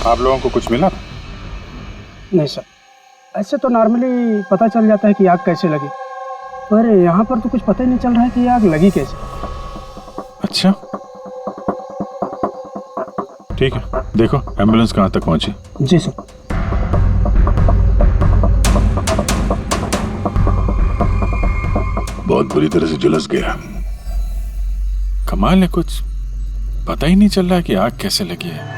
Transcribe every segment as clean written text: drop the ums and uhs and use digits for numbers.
आप लोगों को कुछ मिला? नहीं सर, ऐसे तो नॉर्मली पता चल जाता है कि आग कैसे लगी, पर यहाँ पर तो कुछ पता ही नहीं चल रहा है कि आग लगी कैसे। अच्छा ठीक है, देखो एम्बुलेंस कहाँ तक पहुंची। जी सर। बहुत बुरी तरह से झुलस गया। कमाल है, कुछ पता ही नहीं चल रहा कि आग कैसे लगी है।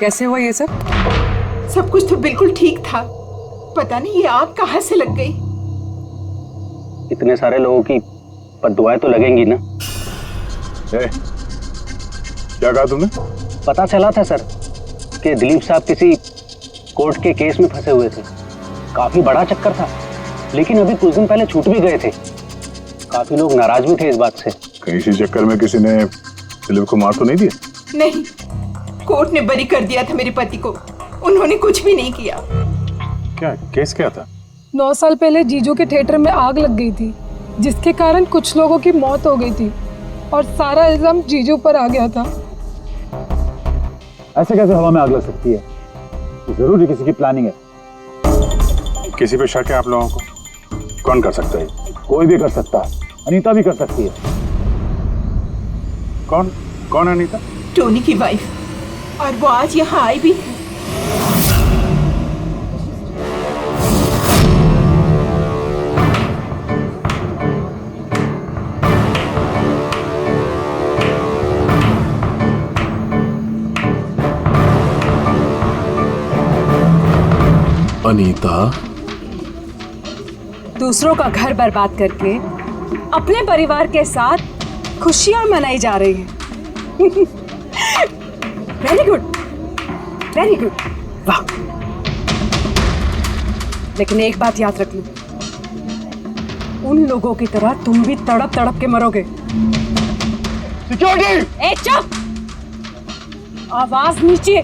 कैसे हुआ ये सब? सब कुछ तो बिल्कुल ठीक था, पता नहीं ये आग कहाँ से लग गई। इतने सारे लोगों की बद्दुआएं तो लगेंगी ना। क्या कहा तुमने? पता चला था सर कि दिलीप साहब किसी कोर्ट के केस में फंसे हुए थे। काफी बड़ा चक्कर था, लेकिन अभी कुछ दिन पहले छूट भी गए थे। काफी लोग नाराज भी थे इस बात से। कहीं इसी चक्कर में किसी ने दिलीप को मार तो नहीं दिया? नहीं, कोर्ट ने बरी कर दिया था मेरे पति को, उन्होंने कुछ भी नहीं किया। क्या केस क्या था? 9 साल पहले जीजू के थिएटर में आग लग गई थी, जिसके कारण कुछ लोगों की मौत हो गई थी और सारा इल्जाम जीजू पर आ गया था। ऐसे कैसे हवा में आग लग सकती है? जरूर किसी की प्लानिंग है। किसी पे शक है आप लोगों को? कौन कर सकता है? कोई भी कर सकता है, अनीता भी कर सकती है। कौन कौन है अनीता? टोनी की वाइफ, और वो आज यहाँ आई भी है। अनीता, दूसरों का घर बर्बाद करके अपने परिवार के साथ खुशियां मनाई जा रही है। वेरी गुड, वेरी गुड, वाह। लेकिन एक बात याद रखना, उन लोगों की तरह तुम भी तड़प तड़प के मरोगे। सिक्योरिटी! ए चुप! आवाज नीचे।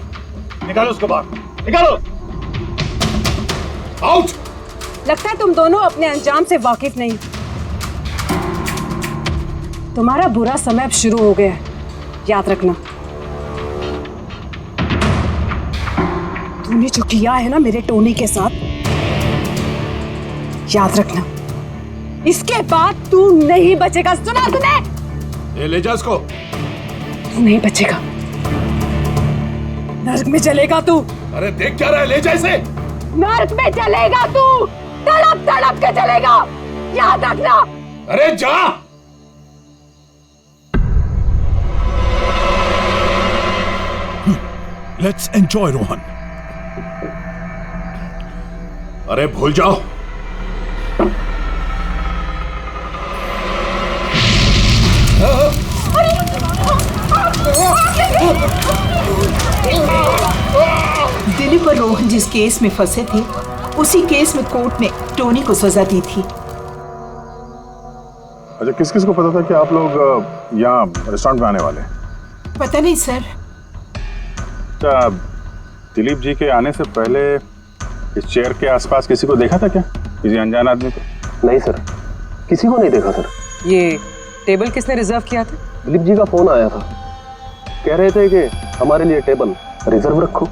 निकालो उसको बाहर, निकालो। आउट! लगता है तुम दोनों अपने अंजाम से वाकिफ नहीं। तुम्हारा बुरा समय अब शुरू हो गया है, याद रखना। तूने जो किया है ना मेरे टोनी के साथ, याद रखना, इसके बाद तू नहीं बचेगा। सुना तूने? ले जा इसको। तू नहीं बचेगा, नर्क में चलेगा तू। अरे देख क्या रहा है, ले जा इसे। नर्क में चलेगा तू, तड़प तड़प के चलेगा, याद रखना। अरे जा। Let's enjoy Rohan. अरे भूल जाओ। दिलीप और रोहन जिस केस में फंसे थे, उसी केस में कोर्ट ने टोनी को सजा दी थी। अच्छा, किस किस को पता था कि आप लोग यहाँ रेस्टोरेंट में आने वाले? पता नहीं सर। अच्छा, दिलीप जी के आने से पहले इस चेयर के आसपास किसी को देखा था क्या? किसी अनजान आदमी को? नहीं सर, किसी को नहीं देखा सर। ये टेबल किसने रिजर्व किया था? दिलीप जी का फोन आया था, कह रहे थे कि हमारे लिए टेबल रिजर्व रखो।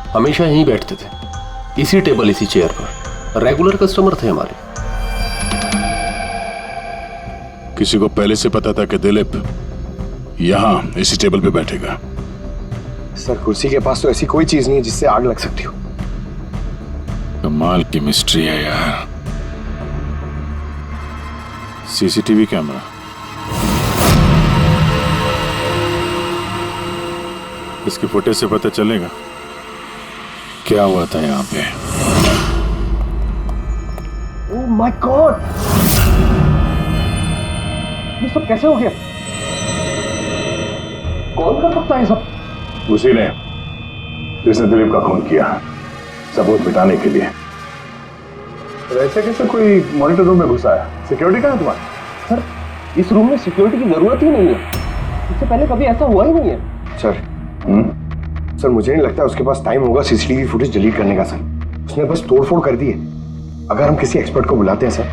हमेशा यहीं बैठते थे, इसी टेबल इसी चेयर पर, रेगुलर कस्टमर थे हमारे। किसी को पहले से पता था कि दिलीप यहाँ इसी टेबल पे बैठेगा? सर, कुर्सी के पास तो ऐसी कोई चीज नहीं है जिससे आग लग सकती हो। कमाल की मिस्ट्री है यार। सीसीटीवी कैमरा, इसकी फुटेज से पता चलेगा क्या हुआ था यहाँ पे। ओह माय गॉड, ये सब कैसे हो गया? कौन कर सकता है ये सब? उसी ने जिसने दिलीप का खून किया, सबूत मिटाने के लिए। तो ऐसे कैसे कोई मॉनिटर रूम में घुसा है? सिक्योरिटी कहाँ है तुम्हारी? सर, इस रूम में सिक्योरिटी की जरूरत ही नहीं है, इससे पहले कभी ऐसा हुआ ही नहीं है। सर, सर मुझे नहीं लगता उसके पास टाइम होगा सीसीटीवी फुटेज डिलीट करने का। सर, उसने बस तोड़फोड़ कर दी है। अगर हम किसी एक्सपर्ट को बुलाते हैं सर,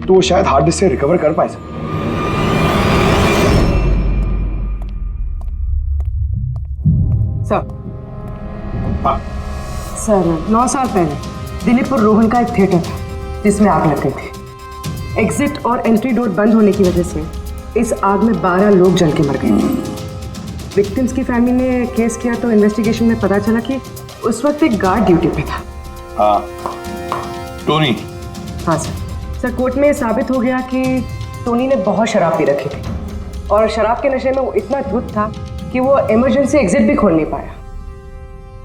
तो वो शायद हार्ड डिस्क से रिकवर कर पाए सर। सर 9 साल पहले दिलीप और रोहन का एक थिएटर था जिसमें आग लग गई थी। एग्जिट और एंट्री डोर बंद होने की वजह से इस आग में 12 लोग जल के मर गए। विक्टिम्स की फैमिली ने केस किया तो इन्वेस्टिगेशन में पता चला कि उस वक्त एक गार्ड ड्यूटी पे था। हाँ, टोनी। हाँ सर, कोर्ट में साबित हो गया कि टोनी ने बहुत शराब पी रखी थी और शराब के नशे में वो इतना धुत था कि वो इमरजेंसी एग्जिट भी खोल नहीं पाया।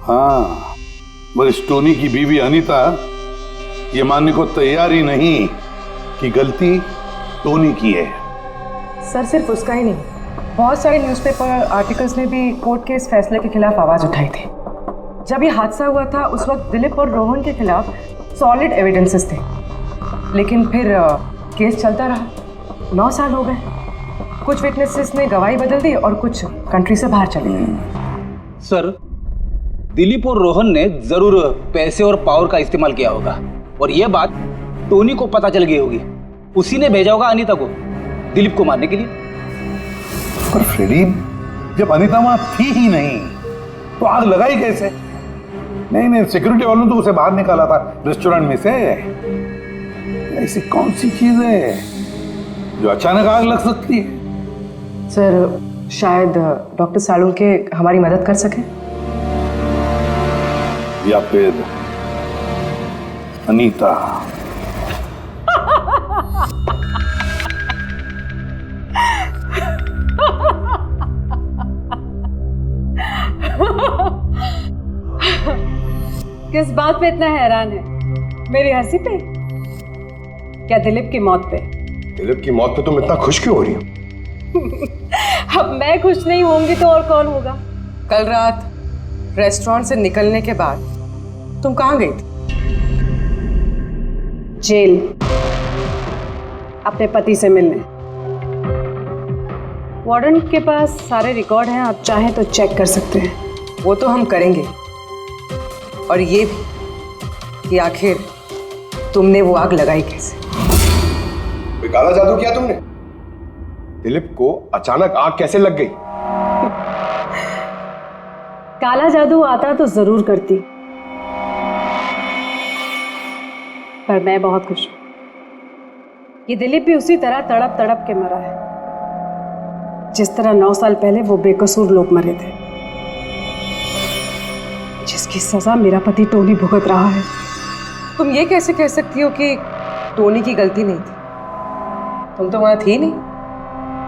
हाँ, मगर इस टोनी की बीवी अनीता ये मानने को तैयार ही नहीं कि गलती टोनी की है। सर सिर्फ उसका ही नहीं, बहुत सारे न्यूज़पेपर आर्टिकल्स ने भी कोर्ट के इस फैसले के खिलाफ आवाज़ उठाई थी। जब ये हादसा हुआ था उस वक्त दिलीप और रोहन के खिलाफ सॉलिड एविडेंसेस थे, लेकिन फिर केस चलता रहा। 9 साल हो गए। कुछ विटनेसेस ने गवाही बदल दी और कुछ कंट्री से बाहर चले गए। सर, दिलीप और रोहन ने जरूर पैसे और पावर का इस्तेमाल किया होगा और यह बात टोनी को पता चल गई होगी। उसी ने भेजा होगा अनीता को दिलीप को मारने के लिए। पर फ्रेडी, जब अनीता वहां थी ही नहीं तो आग लगाई कैसे? नहीं, सिक्योरिटी वालों ने तो उसे बाहर निकाला था रेस्टोरेंट में से। ऐसी कौन सी चीज है जो अचानक आग लग सकती है? सर शायद डॉक्टर सालुंके हमारी मदद कर सके, या फिर अनीता। किस बात पे इतना हैरान है? मेरी हंसी पे? क्या दिलीप की मौत पे? दिलीप की मौत पे तुम इतना खुश क्यों हो रही हो? अब मैं खुश नहीं होंगी तो और कौन होगा? कल रात रेस्टोरेंट से निकलने के बाद तुम कहाँ गई थी? जेल, अपने पति से मिलने। वार्डन के पास सारे रिकॉर्ड हैं, आप चाहें तो चेक कर सकते हैं। वो तो हम करेंगे, और ये भी कि आखिर तुमने वो आग लगाई कैसे? कोई काला जादू किया तुमने? दिलीप को अचानक आग कैसे लग गई? काला जादू आता तो जरूर करती, पर मैं बहुत खुश हूं। ये दिलीप भी उसी तरह तड़प तड़प के मरा है जिस तरह 9 साल पहले वो बेकसूर लोग मरे थे, जिसकी सजा मेरा पति टोनी भुगत रहा है। तुम ये कैसे कह सकती हो कि टोनी की गलती नहीं थी? तुम तो वहां थी नहीं।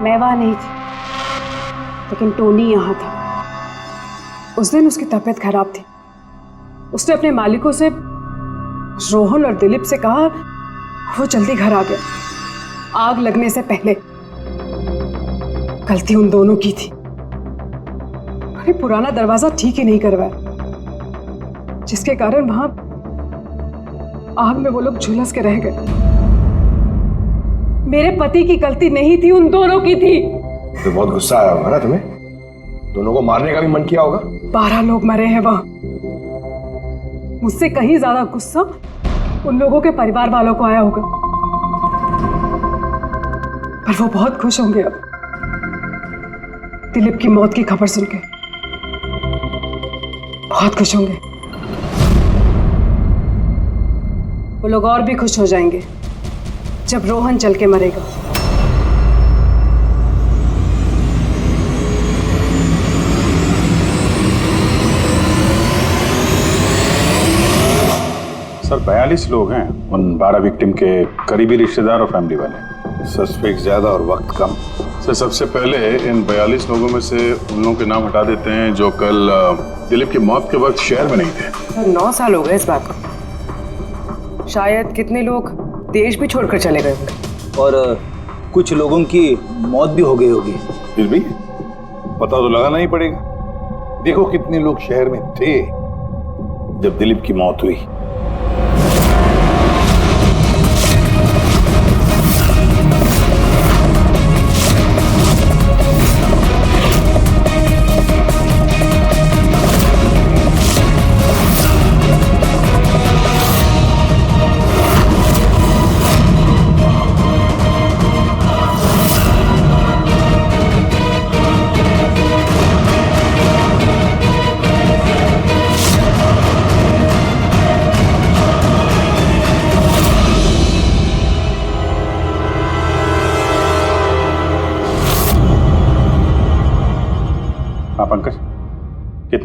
मैं वहां नहीं थी, लेकिन टोनी यहाँ था। उस दिन उसकी तबीयत खराब थी। उसने अपने मालिकों से, रोहन और दिलीप से कहा वो जल्दी घर आ गया आग लगने से पहले। गलती उन दोनों की थी। अरे पुराना दरवाजा ठीक ही नहीं करवाया, जिसके कारण वहां आग में वो लोग झुलस के रह गए। मेरे पति की गलती नहीं थी, उन दोनों की थी। तो बहुत गुस्सा आया होगा ना तुम्हें? दोनों को मारने का भी मन किया होगा। 12 लोग मरे हैं वहां। मुझसे कहीं ज्यादा गुस्सा उन लोगों के परिवार वालों को आया होगा, पर वो बहुत खुश होंगे अब दिलीप की मौत की खबर सुन के। बहुत खुश होंगे। वो लोग और भी खुश हो जाएंगे जब रोहन चल के मरेगा। सर 42 लोग हैं, उन 12 विक्टिम के करीबी रिश्तेदार और फैमिली वाले। सस्पेक्ट ज्यादा और वक्त कम। सर सबसे पहले इन 42 लोगों में से उन लोगों के नाम हटा देते हैं जो कल दिलीप की मौत के वक्त शहर में नहीं थे। 9 साल हो गए इस बात को। शायद कितने लोग देश भी छोड़कर चले गए होंगे और कुछ लोगों की मौत भी हो गई होगी। फिर भी पता तो लगाना ही पड़ेगा। देखो कितने लोग शहर में थे जब दिलीप की मौत हुई।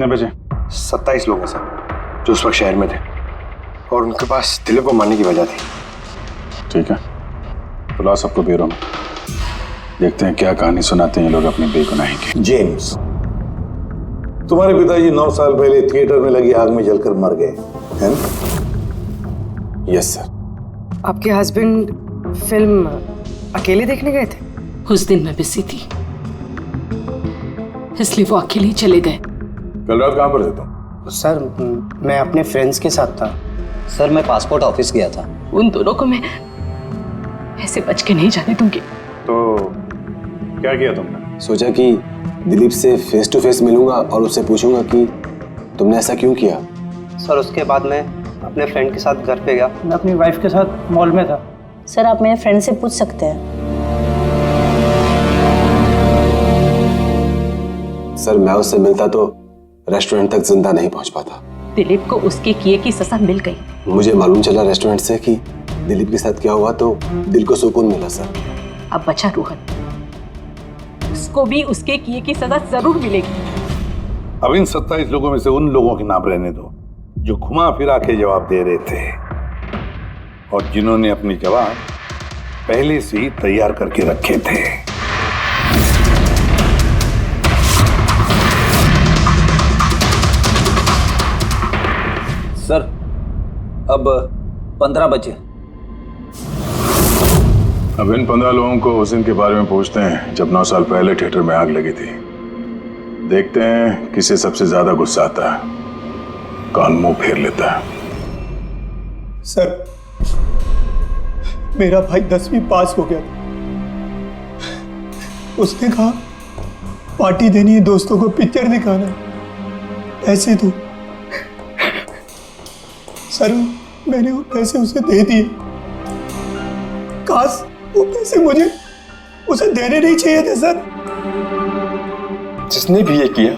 कितने बचे? 27 लोग हैं सर जो उस वक्त शहर में थे और उनके पास दिलीप को मारने की वजह थी। ठीक है, बुलाओ सबको ब्यूरो में, देखते हैं क्या कहानी सुनाते हैं ये लोग अपनी बेगुनाही की। जेम्स, तुम्हारे पिताजी 9 साल पहले थिएटर में लगी आग में जलकर मर गए, है ना? Yes sir. आपके हस्बैंड फिल्म अकेले देखने गए थे? उस दिन मैं बिजी थी, इसलिए वो अकेले ही चले गए। कल रात कहाँ पर थे तुम? सर मैं अपने फ्रेंड्स के साथ था। सर मैं पासपोर्ट ऑफिस गया था। उन दोनों को मैं ऐसे बच के नहीं जाने दूंगी। तो क्या किया तुमने? सोचा कि दिलीप से फेस टू फेस मिलूंगा और उससे पूछूंगा कि तुमने ऐसा क्यों किया। सर उसके बाद मैं अपने फ्रेंड के साथ घर पे गया। मैं अपनी वाइफ के साथ मॉल में था। सर आप मेरे फ्रेंड से पूछ सकते हैं। सर मैं उससे मिलता तो रेस्टोरेंट तक जिंदा नहीं पहुंच पाता। दिलीप को उसके किए की सजा मिल गई। मुझे मालूम चला रेस्टोरेंट से कि दिलीप के साथ क्या हुआ तो दिल को सुकून मिला सर। अब बचा रोहन, उसको भी उसके किए की सजा जरूर मिलेगी। अब इन 27 लोगों में से उन लोगों के नाम रहने दो जो घुमा फिरा के जवाब दे रहे थे और जिन्होंने अपने जवाब पहले से ही तैयार करके रखे थे। सर अब 15 बजे। अब इन 15 लोगों को उस दिन के बारे में पूछते हैं जब 9 साल पहले थिएटर में आग लगी थी। देखते हैं किसे सबसे ज्यादा गुस्सा आता है, कौन मुंह फेर लेता है। सर मेरा भाई 10वीं पास हो गया। उसने कहा पार्टी देनी है, दोस्तों को पिक्चर दिखाना है, पैसे दो। सर मैंने वो पैसे उसे दे दिए। काश वो पैसे मुझे उसे देने नहीं चाहिए थे सर। जिसने भी ये किया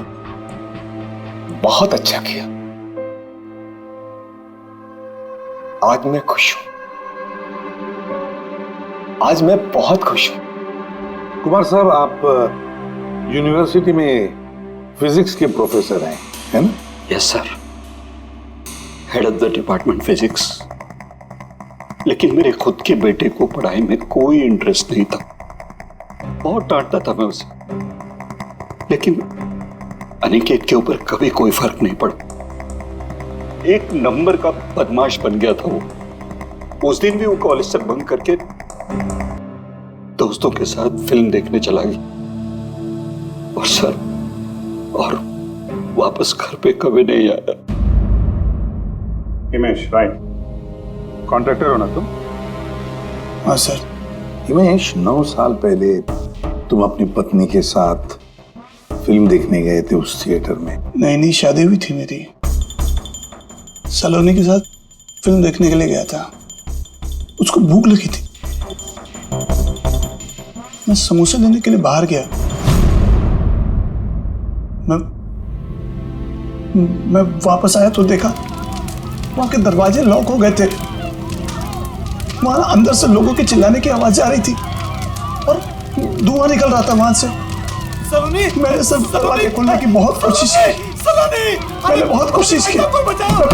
बहुत अच्छा किया। आज मैं खुश हूं, आज मैं बहुत खुश हूं। कुमार साहब, आप यूनिवर्सिटी में फिजिक्स के प्रोफेसर हैं, है ना? Yes sir, head of the department physics. लेकिन मेरे खुद के बेटे को पढ़ाई में कोई इंटरेस्ट नहीं था। बहुत डांटता था मैं उसे, लेकिन अनिकेत के ऊपर कभी कोई फर्क नहीं पड़ा। एक नंबर का बदमाश बन गया था वो। उस दिन भी वो कॉलेज से बंक करके दोस्तों के साथ फिल्म देखने चला गया और सर और वापस घर पे कभी नहीं आया। हिमेश, राइट, कॉन्ट्रैक्टर हो ना तुम? हाँ सर। हिमेश, 9 साल पहले तुम अपनी पत्नी के साथ फिल्म देखने गए थे उस थिएटर में। नई नई शादी हुई थी मेरी। सलोनी के साथ फिल्म देखने के लिए गया था। उसको भूख लगी थी। मैं समोसे लेने के लिए बाहर गया। मैं वापस आया तो देखा वहां के दरवाजे लॉक हो गए थे। वहां अंदर से लोगों के चिल्लाने की आवाज आ रही थी और धुआं निकल रहा था वहां से। सलोनी, मैंने सब दरवाजे खोलने की बहुत कोशिश की। सलोनी, मैंने बहुत कोशिश की। मैं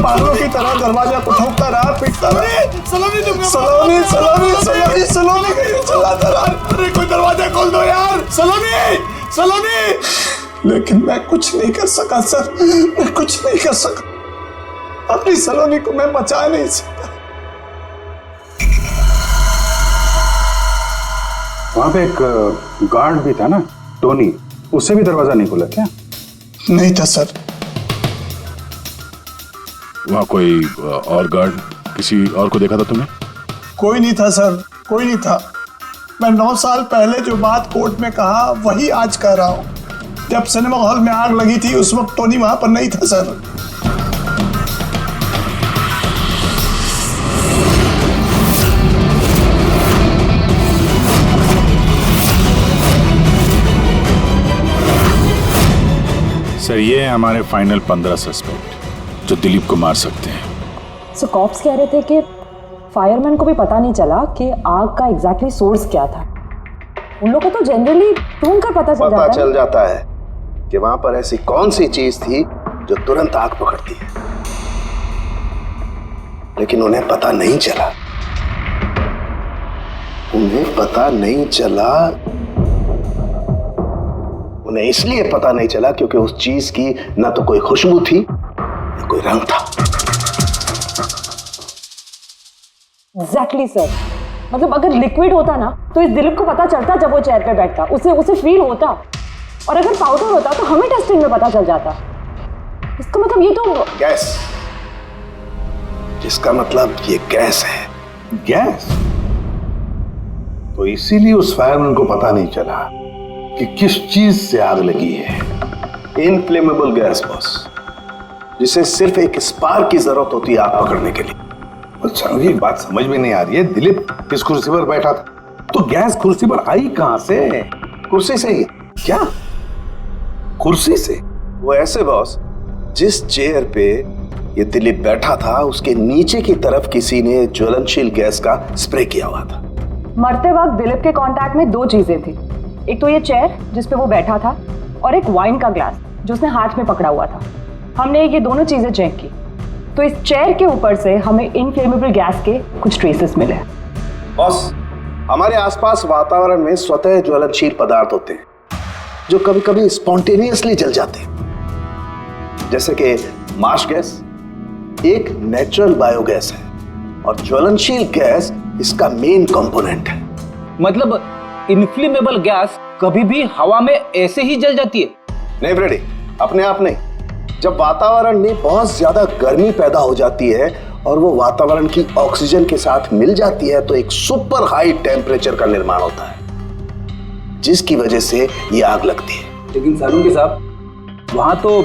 पागलों की तरह दरवाजा को ठोकता रहा, पीटता रहा। सलोनी, सलोनी, सलोनी, सलोनी, सलोनी कहीं चिल्लाता रहा। अरे कोई दरवाजा खोल दो यार। सलोनी, सलोनी। लेकिन मैं कुछ नहीं कर सका सर, मैं कुछ नहीं कर सका। अपनी सलोनी को मैं बचा नहीं सकता। वहां पे एक गार्ड भी था ना, टोनी, उससे भी दरवाजा नहीं खुला क्या? नहीं था सर। वहां कोई और गार्ड, किसी और को देखा था तुमने? कोई नहीं था सर, कोई नहीं था। मैं 9 साल पहले जो बात कोर्ट में कहा वही आज कह रहा हूं। जब सिनेमा हॉल में आग लगी थी उस वक्त टोनी वहां पर नहीं था सर। सर ये है हमारे फाइनल 15 सस्पेक्ट जो दिलीप को मार सकते हैं। सो कॉप्स कह रहे थे कि फायरमैन को भी पता नहीं चला कि आग का एग्जैक्टली सोर्स क्या था। उन लोगों को तो जनरली ढूंढ कर पता चल जाता है है कि वहां पर ऐसी कौन सी चीज थी जो तुरंत आग पकड़ती है, लेकिन उन्हें पता नहीं चला। उन्हें पता नहीं चला। उन्हें इसलिए पता नहीं चला क्योंकि उस चीज की ना तो कोई खुशबू थी ना कोई रंग था। Exactly sir. मतलब अगर लिक्विड होता ना तो इस दिलीप को पता चलता जब वो चेयर पे बैठता, उसे फील होता। और अगर पाउडर होता तो हमें टेस्टिंग में पता चल जाता। इसका मतलब ये तो गैस, जिसका मतलब ये गैस है। गैस? तो इसीलिए उस फायरमैन को पता नहीं चला कि किस चीज से आग लगी है। इनफ्लेमेबल गैस बॉस, जिसे सिर्फ एक स्पार्क की जरूरत होती है आग पकड़ने के लिए। अच्छा, मुझे एक बात समझ में नहीं आ रही है। दिलीप किस कुर्सी पर बैठा था, तो गैस कुर्सी पर आई कहां से? कुर्सी से ही। क्या? कुर्सी से? वो ऐसे बॉस, जिस चेयर पे ये दिलीप बैठा था उसके नीचे की तरफ किसी ने ज्वलनशील गैस का स्प्रे किया हुआ था। मरते वक्त दिलीप के कांटेक्ट में दो चीजें थी। एक तो ये चेयर जिस पे वो बैठा था और एक वाइन का ग्लास जो उसने हाथ में पकड़ा हुआ था। हमने ये दोनों चीजें चेक की तो इस चेयर के ऊपर से हमें इनफ्लेमेबल गैस के कुछ ट्रेसेस मिले। बॉस, हमारे आसपास वातावरण में स्वतः ज्वलनशील पदार्थ होते हैं जो कभी कभी स्पॉन्टेनियसली जल जाते हैं, जैसे कि मार्श गैस एक नेचुरल बायोगैस है और ज्वलनशील गैस इसका मेन कंपोनेंट है। मतलब इनफ्लेमेबल गैस कभी भी हवा में ऐसे ही जल जाती है? नहीं फ्रेडी, अपने आप नहीं। जब वातावरण में बहुत ज्यादा गर्मी पैदा हो जाती है और वो वातावरण की ऑक्सीजन के साथ मिल जाती है तो एक सुपर हाई टेम्परेचर का निर्माण होता है, जिसकी वजह से ये आग लगती है। लेकिन सालून साहब, वहां तो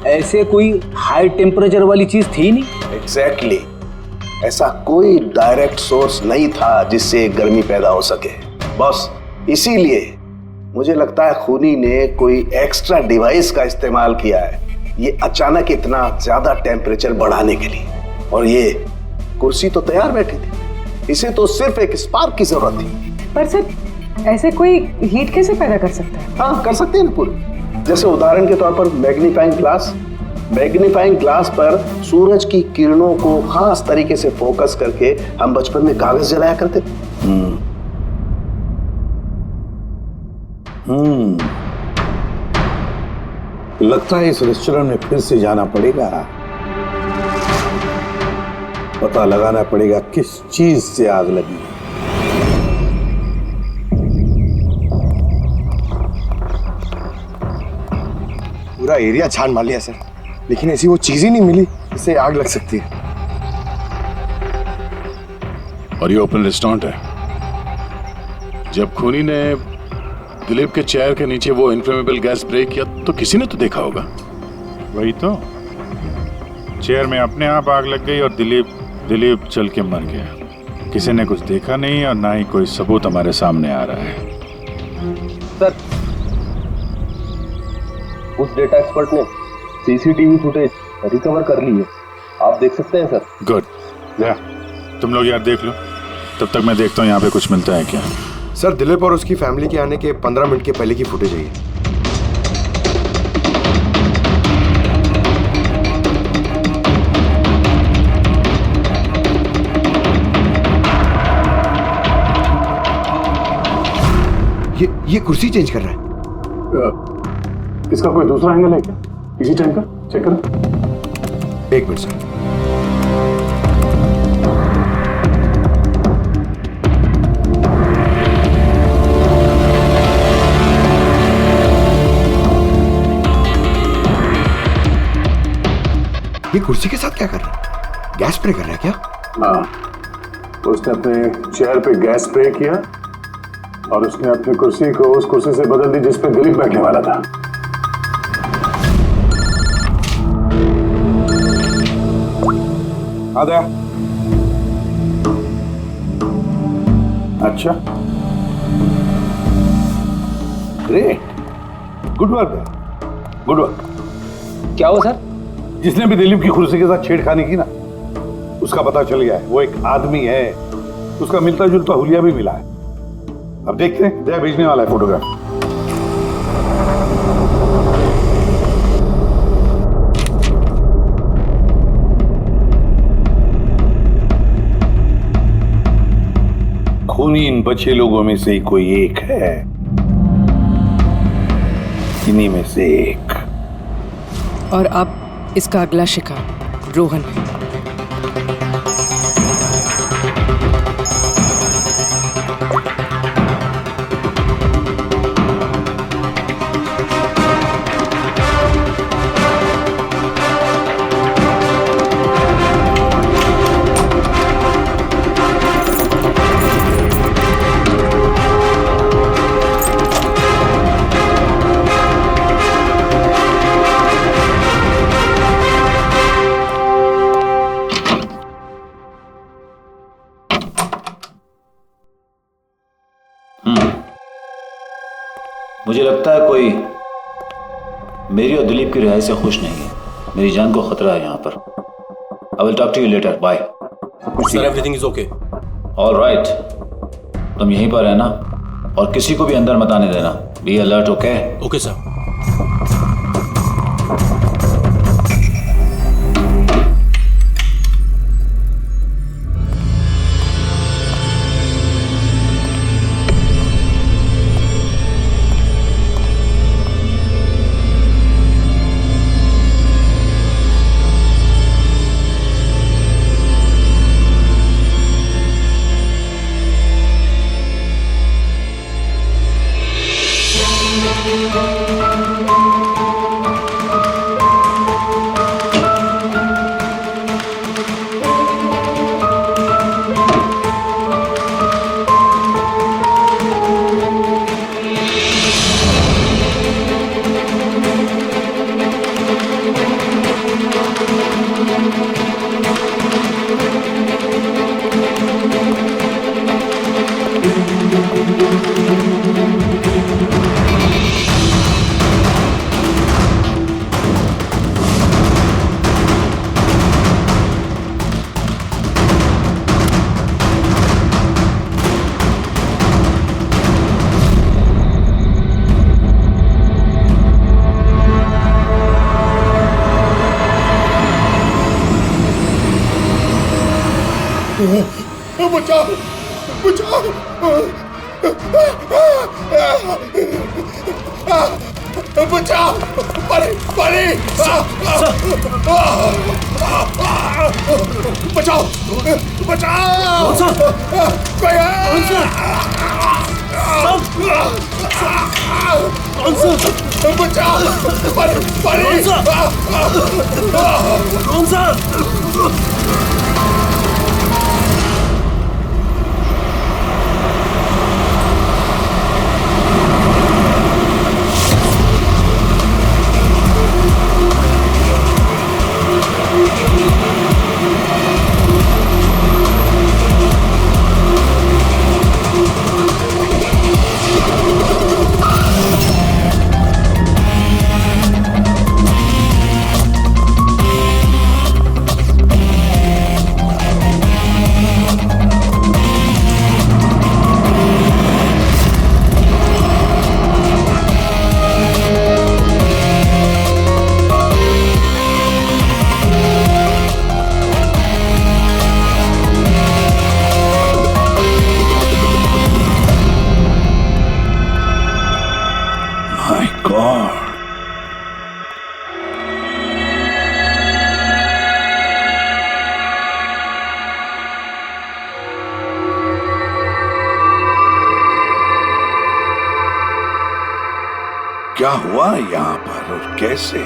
ऐसे कोई हाई टेम्परेचर वाली चीज थी नहीं। एग्जैक्टली, ऐसा कोई डायरेक्ट सोर्स नहीं था जिससे गर्मी पैदा हो सके बॉस। इसीलिए मुझे लगता है खूनी ने कोई एक्स्ट्रा डिवाइस का इस्तेमाल किया है ये अचानक इतना ज्यादा टेम्परेचर बढ़ाने के लिए। और ये कुर्सी तो तैयार बैठी थी, इसे तो सिर्फ एक स्पार्क की जरूरत थी। पर सर, ऐसे कोई हीट कैसे पैदा कर सकता है? हाँ, कर सकते हैं ना पूरी। जैसे उदाहरण के तौर पर मैग्नीफाइंग ग्लास। मैग्नीफाइंग ग्लास पर सूरज की किरणों को खास तरीके से फोकस करके हम बचपन में कागज जलाया करते थे। लगता है इस रेस्टोरेंट में फिर से जाना पड़ेगा। पता लगाना पड़ेगा किस चीज से आग लगी। पूरा एरिया छान मार लिया सर, लेकिन ऐसी वो चीज ही नहीं मिली जिससे आग लग सकती है। और ये ओपन रेस्टोरेंट है। जब खूनी ने दिलीप के चेयर के नीचे वो इनफ्लेमेबल गैस स्प्रे किया तो किसी ने तो देखा होगा। वही तो, चेयर में अपने आप आग लग गई और दिलीप चल के मर गया। किसी ने कुछ देखा नहीं और ना ही कोई सबूत हमारे सामने आ रहा है। सर, उस डेटा एक्सपर्ट ने सीसीटीवी फुटेज रिकवर कर ली है, आप देख सकते हैं सर। गुड, जा तुम लोग यार देख लो, तब तक मैं देखता हूँ यहाँ पे कुछ मिलता है क्या। सर, दिलीप और उसकी फैमिली के आने के 15 मिनट के पहले की फुटेज है ये कुर्सी चेंज कर रहा है। इसका कोई दूसरा एंगल है क्या? इसी टाइम का चेक करो। एक मिनट सर। ये कुर्सी के साथ क्या कर रहा है? गैस स्प्रे कर रहा है क्या? हाँ, उसने अपने चेयर पे गैस स्प्रे किया और उसने अपनी कुर्सी को उस कुर्सी से बदल दी जिस पे दिलीप बैठने वाला था। आ गया। अच्छा, great, good work, good work. क्या हुआ सर? जिसने भी दिलीप की कुर्सी के साथ छेड़खानी की ना, उसका पता चल गया है। वो एक आदमी है, उसका मिलता जुलता हुलिया भी मिला है। अब देखते हैं, जय भेजने वाला है फोटोग्राफ। उन्हीं इन बचे लोगों में से कोई एक है, इन्हीं में से एक। और अब इसका अगला शिकार रोहन है। मुझे लगता है कोई मेरी और दिलीप की रिहाई से खुश नहीं है। मेरी जान को खतरा है यहाँ पर। I will talk to you later. Bye. Sir everything is okay. All right, तुम यहीं पर रहना और किसी को भी अंदर मत आने देना। Be alert. Okay? Okay sir. बचाओ बचाओ बचाओ परे परे बचाओ बचाओ बचाओ परे परे कौन सा क्या हुआ यहाँ पर और कैसे?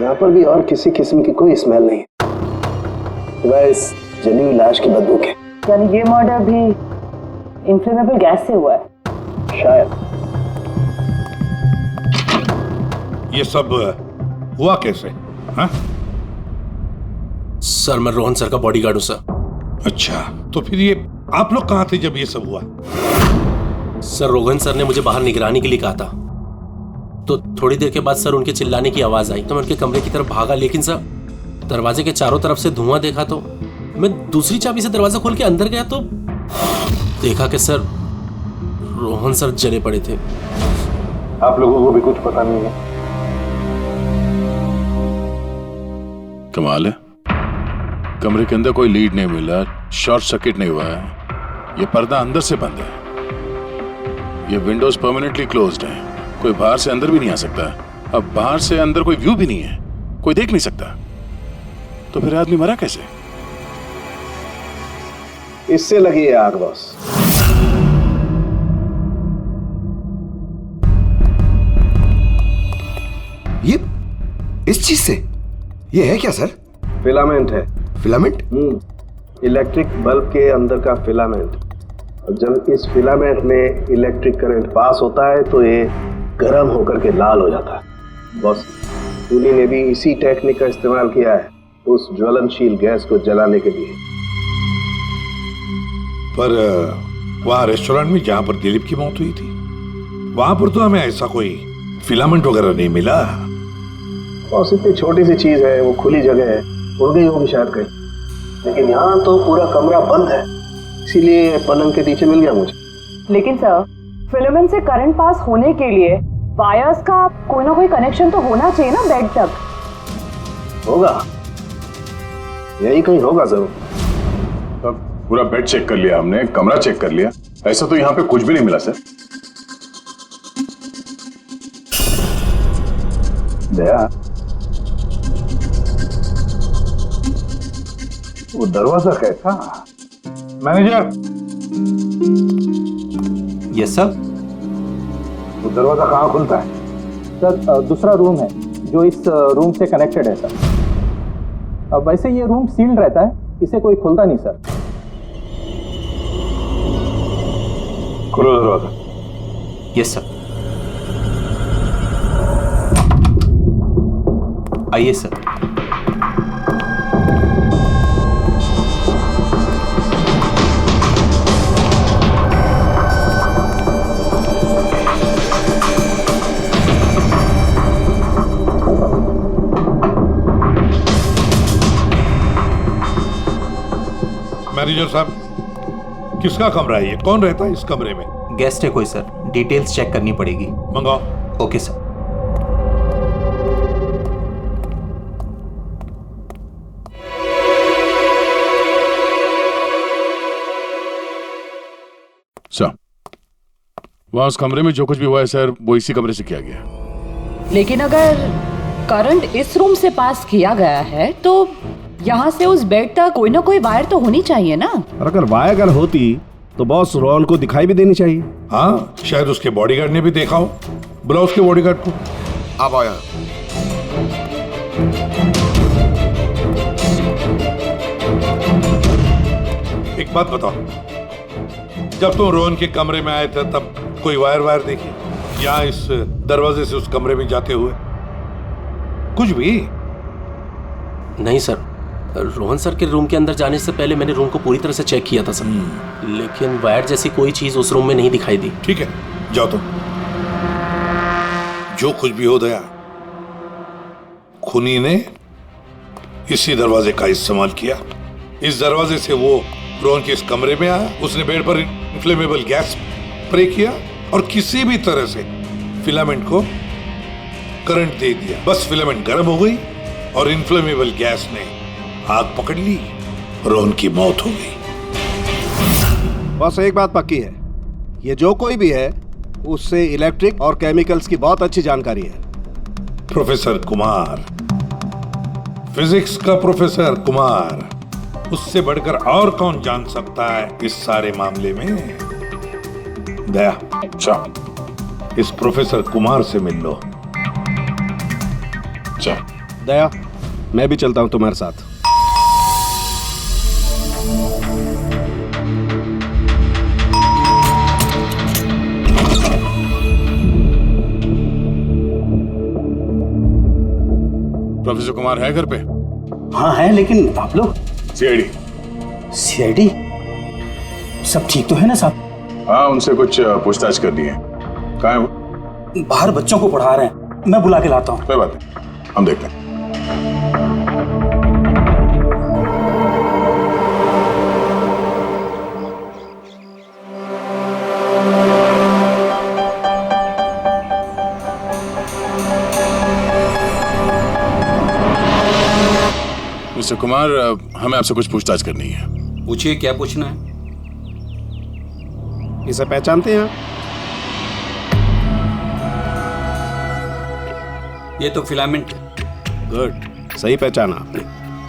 यहाँ पर भी और किसी किस्म की कोई स्मेल नहीं, सिवाय इस जली हुई लाश की बदबू के। यानी ये मर्डर भी इन्फ्लेमेबल गैस से हुआ है? शायद। ये सब हुआ कैसे? हाँ? सर मैं रोहन सर का बॉडीगार्ड हूं सर। अच्छा, तो फिर ये आप लोग कहाँ थे जब ये सब हुआ? सर रोहन सर ने मुझे बाहर निगरानी के लिए कहा था, तो थोड़ी देर के बाद सर उनके चिल्लाने की आवाज आई तो मैं उनके कमरे की तरफ भागा, लेकिन सर दरवाजे के चारों तरफ से धुआं देखा तो मैं दूसरी चाबी से दरवाजा खोल के अंदर गया तो देखा कि सर रोहन सर जले पड़े थे। आप लोगों को भी कुछ पता नहीं है? कमाल है, कमरे के अंदर कोई लीड नहीं मिला, शॉर्ट सर्किट नहीं हुआ है, ये पर्दा अंदर से बंद है, ये विंडोज परमानेंटली क्लोज्ड है, कोई बाहर से अंदर भी नहीं आ सकता। अब बाहर से अंदर कोई व्यू भी नहीं है, कोई देख नहीं सकता, तो फिर आदमी मरा कैसे? इससे लगी है आग बॉस। ये इस चीज से ये है क्या सर? फिलामेंट है। फिलामेंट? इलेक्ट्रिक बल्ब के अंदर का फिलामेंट। और जब इस फिलामेंट में इलेक्ट्रिक करंट पास होता है तो ये गर्म होकर के लाल हो जाता है। बॉस, खूनी ने भी इसी टेक्निक का इस्तेमाल किया है उस ज्वलनशील गैस को जलाने के लिए। पर वहां रेस्टोरेंट में जहां पर दिलीप की मौत हुई थी, वहां पर तो हमें ऐसा कोई फिलामेंट वगैरह नहीं मिला। बॉस, इतनी छोटी सी चीज है, वो खुली जगह है, उड़ गई होगी शायद कहीं, लेकिन यहाँ तो पूरा कमरा बंद है, इसीलिए पलंग के नीचे मिल गया मुझे। लेकिन सर, फिलामेंट से करंट पास होने के लिए वायर्स का कोई ना कोई कनेक्शन तो होना चाहिए ना बेड तक। होगा, यही कहीं होगा जरूर। तब पूरा बेड चेक कर लिया हमने, कमरा चेक कर लिया, ऐसा तो यहाँ पे कुछ भी नहीं मिला सर। दया, वो दरवाजा कैसा? मैनेजर। Yes sir. वो दरवाजा कहाँ खुलता है? सर दूसरा रूम है जो इस रूम से कनेक्टेड है सर। अब वैसे ये रूम सील्ड रहता है, इसे कोई खुलता नहीं सर। खोलो दरवाजा। Yes sir. आइए सर। मैनेजर साहब, किसका कमरा है ये? कौन रहता है इस कमरे में? गेस्ट है कोई सर, डिटेल्स चेक करनी पड़ेगी। मंगाओ। Okay sir. सर, वहां उस कमरे में जो कुछ भी हुआ है सर, वो इसी कमरे से किया गया। लेकिन अगर करंट इस रूम से पास किया गया है तो यहाँ से उस बेड तक कोई ना कोई वायर तो होनी चाहिए ना। और अगर वायर अगर होती तो बॉस रोहन को दिखाई भी देनी चाहिए। हाँ, शायद उसके बॉडीगार्ड ने भी देखा हो। बुलाओ उसके बॉडीगार्ड को। आप आया। एक बात बताओ, जब तुम रोहन के कमरे में आए थे तब कोई वायर देखी या इस दरवाजे से उस कमरे में जाते हुए कुछ भी? नहीं सर, रोहन सर के रूम के अंदर जाने से पहले मैंने रूम को पूरी तरह से चेक किया था सर, लेकिन वायर जैसी कोई चीज उस रूम में नहीं दिखाई दी। ठीक है, जाओ तुम। जो कुछ भी हो दया, खूनी ने इसी दरवाजे का इस्तेमाल किया। इस दरवाजे से वो रोहन के इस कमरे में आया, उसने बेड पर इन्फ्लेमेबल गैस स्प्रे किया और किसी भी तरह से फिलामेंट को करंट दे दिया। बस फिलामेंट गर्म हो गई और इन्फ्लेमेबल गैस ने आग पकड़ ली, रोहन की मौत हो गई। बस एक बात पक्की है, ये जो कोई भी है उससे इलेक्ट्रिक और केमिकल्स की बहुत अच्छी जानकारी है। प्रोफेसर कुमार, फिजिक्स का प्रोफेसर कुमार, उससे बढ़कर और कौन जान सकता है इस सारे मामले में? दया, अच्छा इस प्रोफेसर कुमार से मिल लो। दया, मैं भी चलता हूं तुम्हारे साथ। प्रोफेसर कुमार है घर पे? हाँ है, लेकिन आप लोग? सीआईडी सब ठीक तो है ना साहब? हाँ, उनसे कुछ पूछताछ करनी है। कहाँ है वो? बाहर बच्चों को पढ़ा रहे हैं, मैं बुला के लाता हूँ। कोई बात नहीं, हम देखते हैं। मिस्टर कुमार, हमें आपसे कुछ पूछताछ करनी है। पूछिए, क्या पूछना है? इसे पहचानते हैं आप? ये तो फिलामेंट है। गुड, सही पहचाना आपने।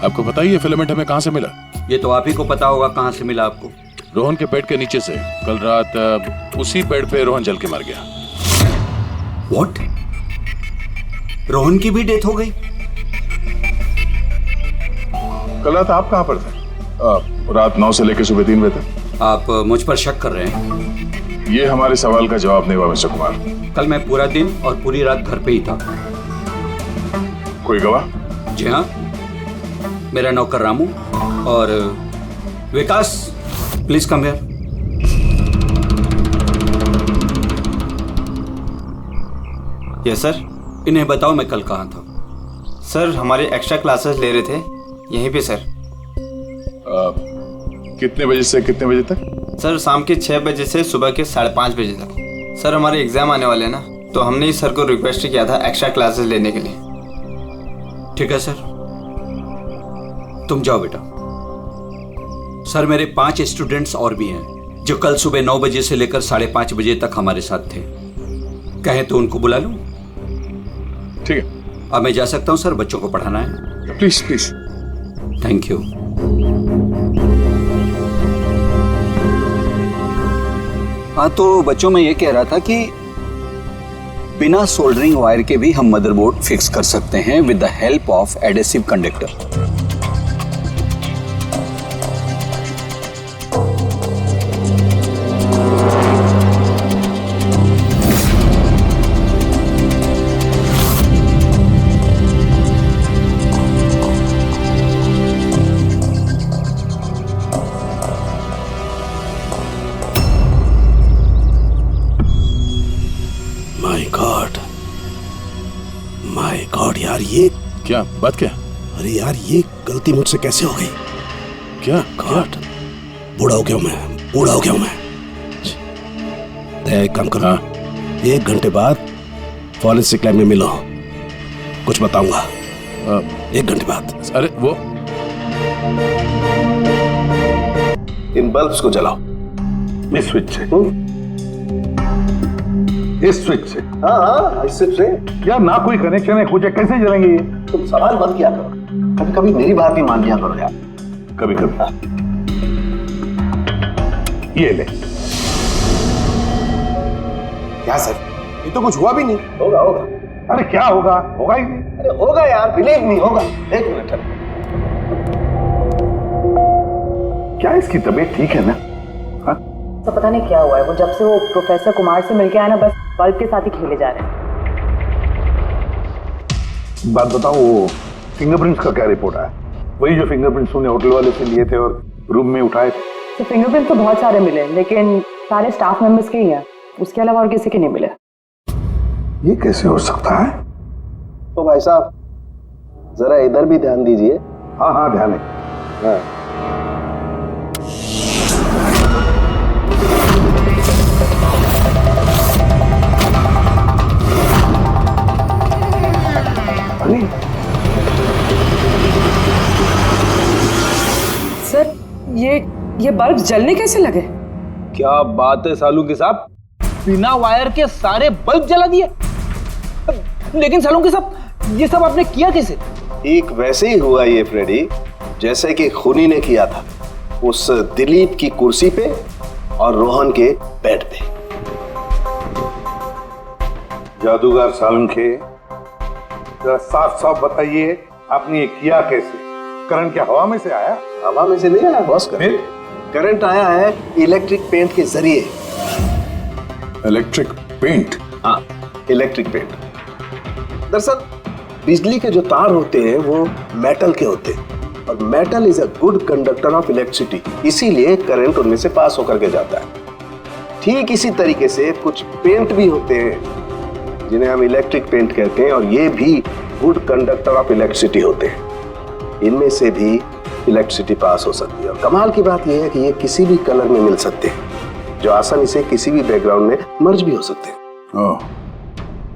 आपको पता ही है फिलामेंट हमें कहाँ से मिला? ये तो आप ही को पता होगा कहाँ से मिला आपको। रोहन के पेट के नीचे से। कल रात उसी पेड़ पे रोहन जल के मर गया। व्हाट? रोहन की भी डेथ हो गई? कल रात आप कहाँ पर थे? रात 9 से लेकर सुबह 3 बजे तक। आप मुझ पर शक कर रहे हैं? ये हमारे सवाल का जवाब नहीं हुआ मिस्टर कुमार। कल मैं पूरा दिन और पूरी रात घर पे ही था। कोई गवाह? जी हाँ, मेरा नौकर रामू और Vikas. Please come here. Yes sir. इन्हें बताओ मैं कल कहाँ था। सर हमारे एक्स्ट्रा क्लासेस ले रहे थे यहीं पे सर। कितने बजे से कितने बजे तक? सर शाम के 6 बजे से सुबह के 5:30 बजे तक। सर हमारे एग्जाम आने वाले हैं ना, तो हमने इस सर को रिक्वेस्ट किया था एक्स्ट्रा क्लासेस लेने के लिए। ठीक है सर, तुम जाओ बेटा। सर मेरे 5 स्टूडेंट्स और भी हैं जो कल सुबह 9 बजे से लेकर 5:30 बजे तक हमारे साथ थे। कहें तो उनको बुला लूं? ठीक है। अब मैं जा सकता हूं सर, बच्चों को पढ़ाना है। Please please. Thank you. हाँ, तो बच्चों में ये कह रहा था कि बिना सोल्डरिंग वायर के भी हम मदरबोर्ड फिक्स कर सकते हैं with the help of adhesive conductor. My God यार, ये क्या बात? क्या? अरे यार, ये गलती मुझसे कैसे हो गई? क्या? गॉड, बूढ़ा हो गया मैं, बूढ़ा हो गया मैं। एक काम करो, 1 घंटे बाद फॉरेंसिक लैब में मिलो, कुछ बताऊंगा। 1 घंटे बाद। अरे वो इन बल्ब्स को जलाओ। इस स्विच से? इस स्विच से? हाँ, इस स्विच से। यार ना कोई कनेक्शन है, कुछ है, कैसे जलेंगे ये? तुम सवाल मत किया करो, कभी कभी मेरी बात भी मान लिया करो यार। कभी कभी। ये ले। क्या सर, ये तो कुछ हुआ भी नहीं। होगा होगा। अरे क्या होगा? होगा ही नहीं। अरे होगा यार, बिलीव मी, होगा। 1 मिनट। क्या इसकी तबीयत ठीक है ना? तो पता नहीं क्या हुआ है, वो जब से वो प्रोफेसर कुमार से मिलके आया ना, बस बल्ब के साथ ही खेले जा रहे हैं। बात बताओ, वो फिंगरप्रिंट्स का क्या रिपोर्ट आया? वही जो फिंगरप्रिंट्स तुमने होटल वाले से लिए थे और रूम में उठाए थे? तो फिंगरप्रिंट तो बहुत सारे मिले, लेकिन सारे स्टाफ मेंबर्स के ही हैं, उसके अलावा और किसी के नहीं मिले। ये कैसे हो सकता है? तो भाई साहब जरा इधर भी ध्यान दीजिए। हाँ हाँ, ध्यान है। हाँ। सर ये बल्ब जलने कैसे लगे? क्या बात है सालूंके साहब, बिना वायर के सारे बल्ब जला दिए। लेकिन सालूंके साहब, ये सब आपने किया कैसे? ठीक वैसे ही हुआ ये फ्रेडी, जैसे कि खूनी ने किया था उस दिलीप की कुर्सी पे और रोहन के बेड पे। जादूगर सालुंखे, जरा साफ साफ बताइए, आपने ये किया कैसे? करंट क्या हवा में से आया? हवा में से नहीं आया बॉस, करंट आया है इलेक्ट्रिक पेंट के जरिए। Electric paint? हाँ, इलेक्ट्रिक पेंट। दरअसल बिजली के जो तार होते हैं वो मेटल के होते हैं, और metal is a good conductor of electricity, इसीलिए करंट उनमें से पास होकर के जाता है। ठीक इसी तरीके से कुछ पेंट भी होते हैं जिन्हें हम इलेक्ट्रिक पेंट कहते हैं, और ये भी गुड कंडक्टर ऑफ इलेक्ट्रिसिटी होते हैं। इनमें से भी इलेक्ट्रिसिटी पास हो सकती है, और कमाल की बात यह है कि ये किसी भी कलर में मिल सकते हैं, जो आसानी से किसी भी बैकग्राउंड में मर्ज भी हो सकते हैं। ओह,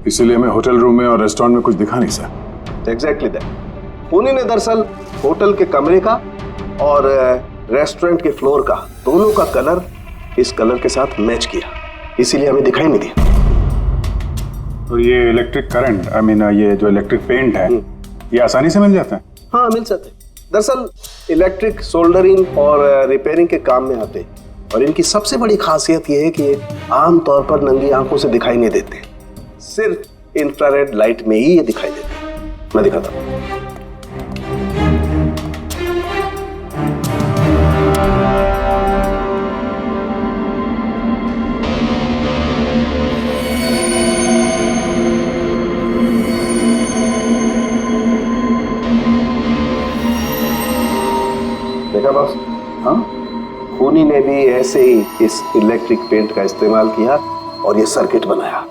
इसीलिए मैं होटल रूम में और रेस्टोरेंट में कुछ दिखा नहीं सर। Exactly that. खूनी ने दरअसल होटल के कमरे का और रेस्टोरेंट के फ्लोर का, दोनों का कलर इस कलर के साथ मैच किया, इसीलिए हमें दिखाई नहीं दिया। तो ये इलेक्ट्रिक करंट, आई मीन ये जो इलेक्ट्रिक पेंट है, ये आसानी से मिल जाता है? हाँ, मिल सकते हैं। दरअसल इलेक्ट्रिक सोल्डरिंग और रिपेयरिंग के काम में आते हैं, और इनकी सबसे बड़ी खासियत ये है कि ये आमतौर पर नंगी आंखों से दिखाई नहीं देते, सिर्फ इंफ्रारेड लाइट में ही ये दिखाई देते हैं। मैं दिखाता हूँ। देखा बॉस? हाँ, खूनी ने भी ऐसे ही इस इलेक्ट्रिक पेंट का इस्तेमाल किया और ये सर्किट बनाया।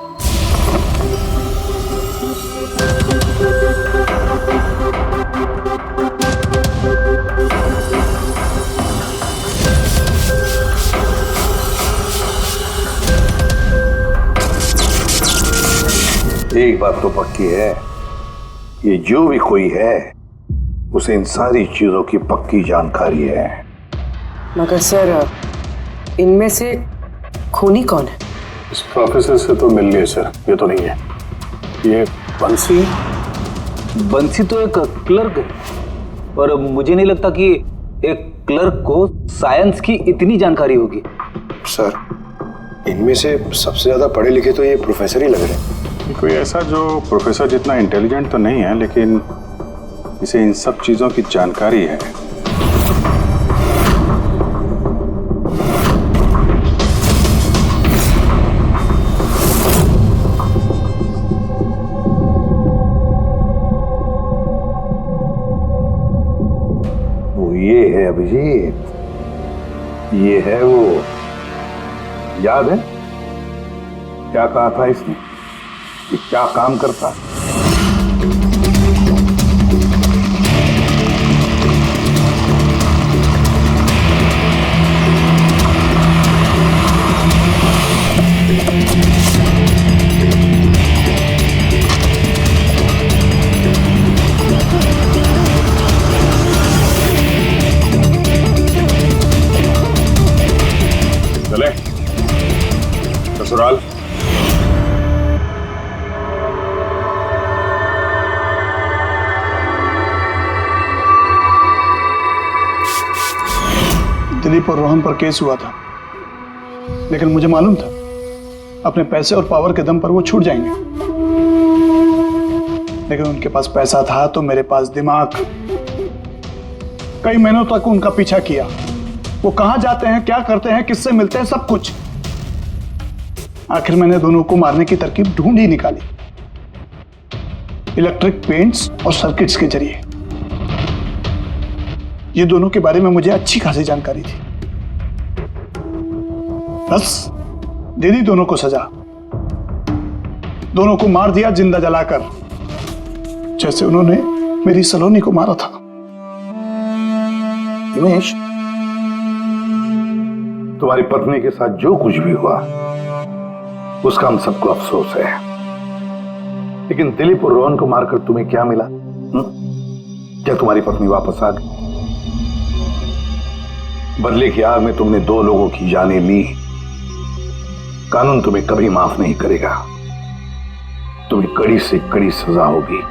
एक बात तो पक्की है, ये जो भी कोई है उसे इन सारी चीजों की पक्की जानकारी है। मगर सर, इनमें से खूनी कौन है? इस प्रोफेसर से तो मिल गए सर, ये तो नहीं है। ये बंसी? बंसी तो एक क्लर्क है, और मुझे नहीं लगता कि एक क्लर्क को साइंस की इतनी जानकारी होगी। सर, इनमें से सबसे ज्यादा पढ़े लिखे तो ये प्रोफेसर ही लग रहे हैं। कोई ऐसा जो प्रोफेसर जितना इंटेलिजेंट तो नहीं है, लेकिन इसे इन सब चीजों की जानकारी है। वो ये है अभिजीत, ये है वो। याद है क्या कहा था इसने, कि क्या काम करता? चले ससुराल। दिलीप और रोहन पर केस हुआ था, लेकिन मुझे मालूम था अपने पैसे और पावर के दम पर वो छूट जाएंगे। लेकिन उनके पास पैसा था तो मेरे पास दिमाग। कई महीनों तक उनका पीछा किया, वो कहां जाते हैं, क्या करते हैं, किससे मिलते हैं, सब कुछ। आखिर मैंने दोनों को मारने की तरकीब ढूंढ ही निकाली, इलेक्ट्रिक पेंट्स और सर्किट्स के जरिए। ये दोनों के बारे में मुझे अच्छी खासी जानकारी थी। बस दे दी दोनों को सजा, दोनों को मार दिया जिंदा जलाकर, जैसे उन्होंने मेरी सलोनी को मारा था। हिमेश, तुम्हारी पत्नी के साथ जो कुछ भी हुआ उसका हम सबको अफसोस है, लेकिन दिलीप और रोहन को मारकर तुम्हें क्या मिला? क्या तुम्हारी पत्नी वापस आ गई? बदले की आग में तुमने 2 लोगों की जानें ली। कानून तुम्हें कभी माफ नहीं करेगा, तुम्हें कड़ी से कड़ी सजा होगी।